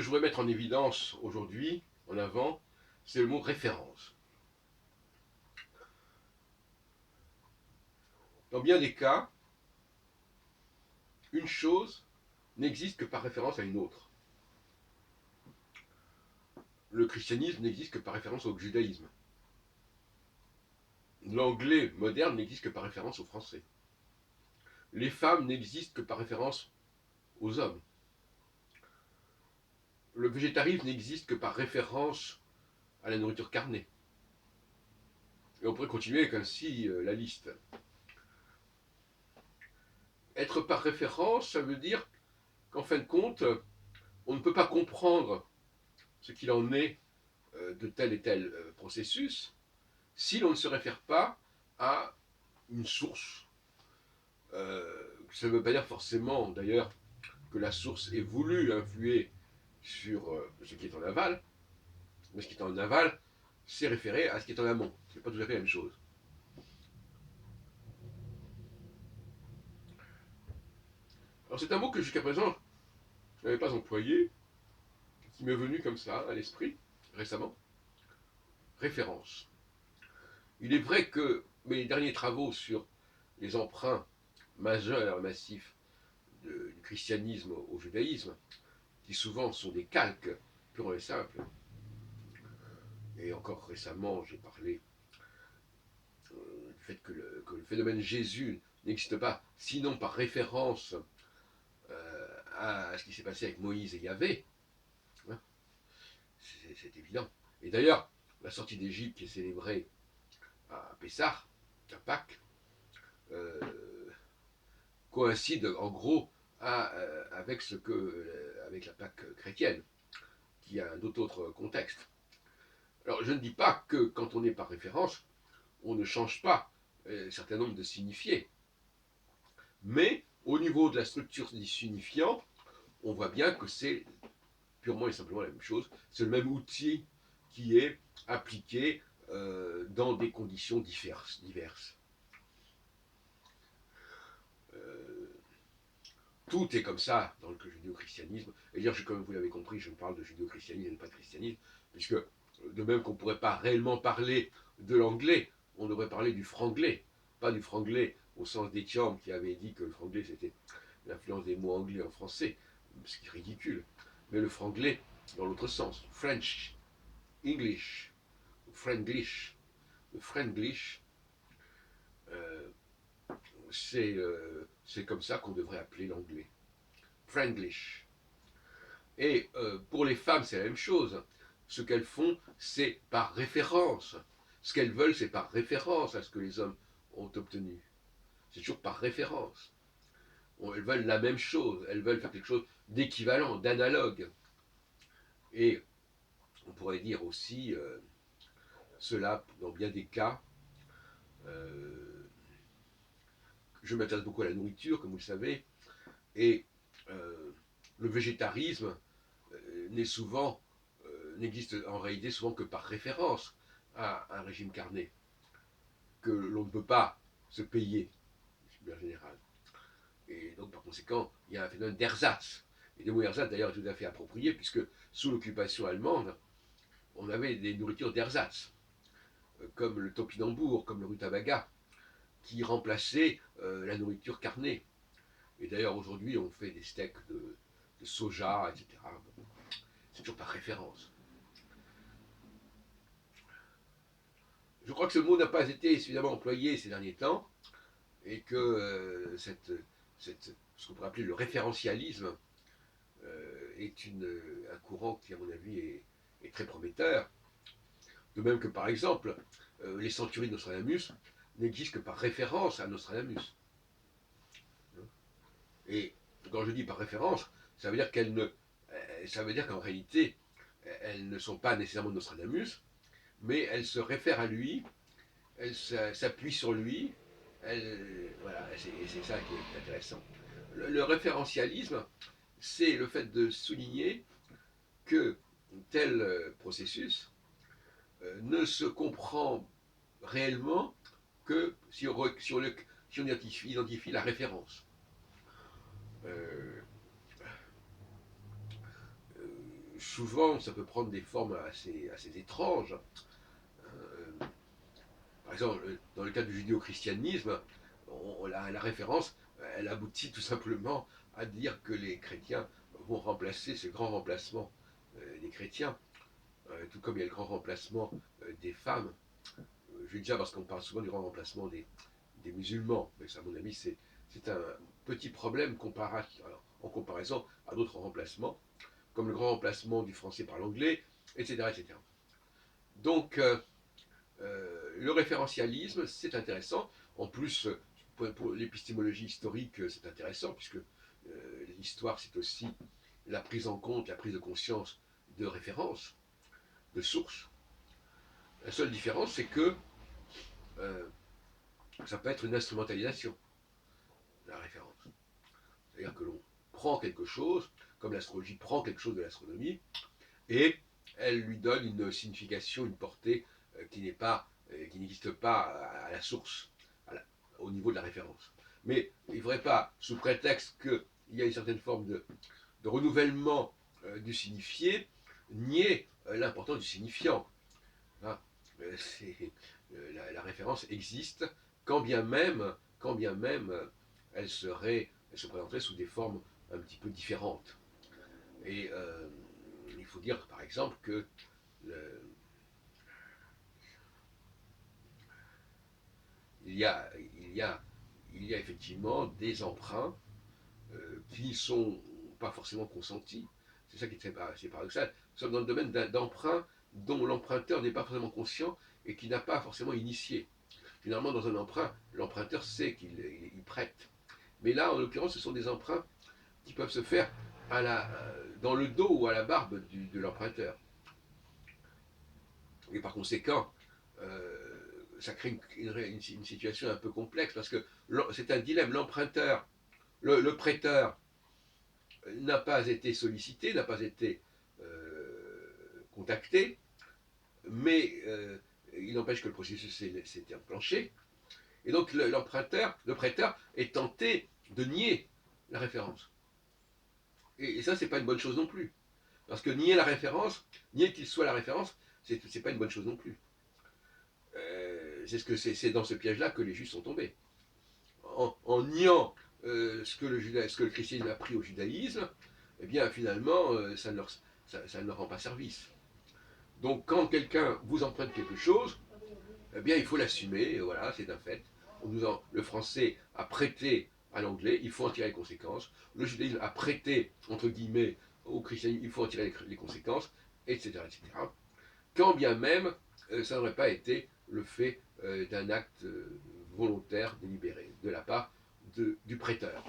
je voudrais mettre en évidence aujourd'hui, en avant, c'est le mot référence. Dans bien des cas, une chose n'existe que par référence à une autre. Le christianisme n'existe que par référence au judaïsme. L'anglais moderne n'existe que par référence au français. Les femmes n'existent que par référence aux hommes. Le végétarisme n'existe que par référence à la nourriture carnée. Et on pourrait continuer ainsi la liste. Être par référence, ça veut dire qu'en fin de compte, on ne peut pas comprendre ce qu'il en est de tel et tel processus si l'on ne se réfère pas à une source. Ça ne veut pas dire forcément, d'ailleurs, que la source ait voulu influer sur ce qui est en aval, mais ce qui est en aval, c'est référé à ce qui est en amont. Ce n'est pas tout à fait la même chose. Alors c'est un mot que jusqu'à présent, je n'avais pas employé, qui m'est venu comme ça à l'esprit, récemment. Référence. Il est vrai que mes derniers travaux sur les emprunts majeurs, massifs du christianisme au judaïsme, qui souvent sont des calques purs et simples, et encore récemment, j'ai parlé du fait que le phénomène Jésus n'existe pas, sinon par référence à ce qui s'est passé avec Moïse et Yahvé, hein, c'est évident. Et d'ailleurs, la sortie d'Égypte qui est célébrée à Pessah, à Pâques, euh, coïncide en gros avec avec la Pâque chrétienne, qui a un autre contexte. Alors je ne dis pas que quand on est par référence, on ne change pas un certain nombre de signifiés, mais au niveau de la structure des signifiants, on voit bien que c'est purement et simplement la même chose. C'est le même outil qui est appliqué dans des conditions diverses. Euh, Tout est comme ça dans le judéo-christianisme. Et dire, comme vous l'avez compris, je parle de judéo-christianisme et pas de christianisme, puisque de même qu'on ne pourrait pas réellement parler de l'anglais, on devrait parler du franglais, pas du franglais au sens d'Étienne qui avait dit que le franglais c'était l'influence des mots anglais en français, ce qui est ridicule, mais le franglais dans l'autre sens, French, English, Franglish. Le Franglish, euh, c'est comme ça qu'on devrait appeler l'anglais. Franglish. Et pour les femmes, c'est la même chose. Ce qu'elles font, c'est par référence. Ce qu'elles veulent, c'est par référence à ce que les hommes ont obtenu. C'est toujours par référence. Elles veulent la même chose. Elles veulent faire quelque chose d'équivalent, d'analogue. Et on pourrait dire aussi cela dans bien des cas. Je m'intéresse beaucoup à la nourriture, comme vous le savez, et le végétarisme n'existe en réalité souvent que par référence à un régime carné, que l'on ne peut pas se payer, de manière générale. Et donc, par conséquent, il y a un phénomène d'ersatz. Et le mot ersatz, d'ailleurs, est tout à fait approprié, puisque sous l'occupation allemande, on avait des nourritures d'ersatz, comme le topinambour, comme le rutabaga, qui remplaçaient la nourriture carnée. Et d'ailleurs, aujourd'hui, on fait des steaks de soja, etc. C'est toujours par référence. Je crois que ce mot n'a pas été suffisamment employé ces derniers temps, et que ce qu'on pourrait appeler le référentialisme est un courant qui, à mon avis, est très prometteur. De même que, par exemple, les centuries de Nostradamus n'existent que par référence à Nostradamus. Et quand je dis par référence, ça veut dire ça veut dire qu'en réalité, elles ne sont pas nécessairement de Nostradamus, mais elles se réfèrent à lui, elles s'appuient sur lui, voilà, c'est ça qui est intéressant. Le référentialisme, c'est le fait de souligner que tel processus ne se comprend réellement que si on identifie la référence. Euh, souvent, ça peut prendre des formes assez étranges. Euh, Par exemple, dans le cas du judéo-christianisme, la référence, elle aboutit tout simplement à dire que les chrétiens vont remplacer ce grand remplacement des chrétiens, tout comme il y a le grand remplacement des femmes. Je dis déjà parce qu'on parle souvent du grand remplacement des musulmans, mais ça, à mon avis, c'est un petit problème en comparaison à d'autres remplacements, comme le grand remplacement du français par l'anglais, etc., etc. Donc, le référentialisme, c'est intéressant. En plus, pour l'épistémologie historique, c'est intéressant, puisque l'histoire, c'est aussi la prise en compte, la prise de conscience de références, de sources. La seule différence, c'est que euh, ça peut être une instrumentalisation, la référence. C'est-à-dire que l'on prend quelque chose, comme l'astrologie prend quelque chose de l'astronomie, et elle lui donne une signification, une portée qui n'existe pas à la source, au niveau de la référence. Mais il ne faudrait pas, sous prétexte qu'il y a une certaine forme de renouvellement du signifié, nier l'importance du signifiant. Hein. La référence existe, quand bien même elle se présenterait sous des formes un petit peu différentes. Et il faut dire, par exemple, que le, il, y a, il, y a, il y a effectivement des emprunts qui ne sont pas forcément consentis. C'est ça qui est assez paradoxal. Nous sommes dans le domaine d'emprunt dont l'emprunteur n'est pas forcément conscient et qui n'a pas forcément initié. Finalement, dans un emprunt, l'emprunteur sait qu'il prête. Mais là, en l'occurrence, ce sont des emprunts qui peuvent se faire dans le dos ou à la barbe de l'emprunteur. Et par conséquent, ça crée une situation un peu complexe parce que c'est un dilemme. L'emprunteur, le prêteur n'a pas été sollicité, n'a pas été contacté, mais il n'empêche que le processus s'est enclenché. Et donc le prêteur est tenté de nier la référence. Et ça, c'est pas une bonne chose non plus. Parce que nier la référence, nier qu'il soit la référence, c'est pas une bonne chose non plus. C'est dans ce piège-là que les Juifs sont tombés. En niant ce que le christianisme a pris au judaïsme, eh bien finalement, ça ne leur rend pas service. Donc quand quelqu'un vous emprunte quelque chose, eh bien il faut l'assumer, voilà, c'est un fait. Le français a prêté à l'anglais, il faut en tirer les conséquences. Le judaïsme a prêté, entre guillemets, au christianisme, il faut en tirer les conséquences, etc., etc. Quand bien même, ça n'aurait pas été le fait d'un acte volontaire, délibéré, de la part du prêteur.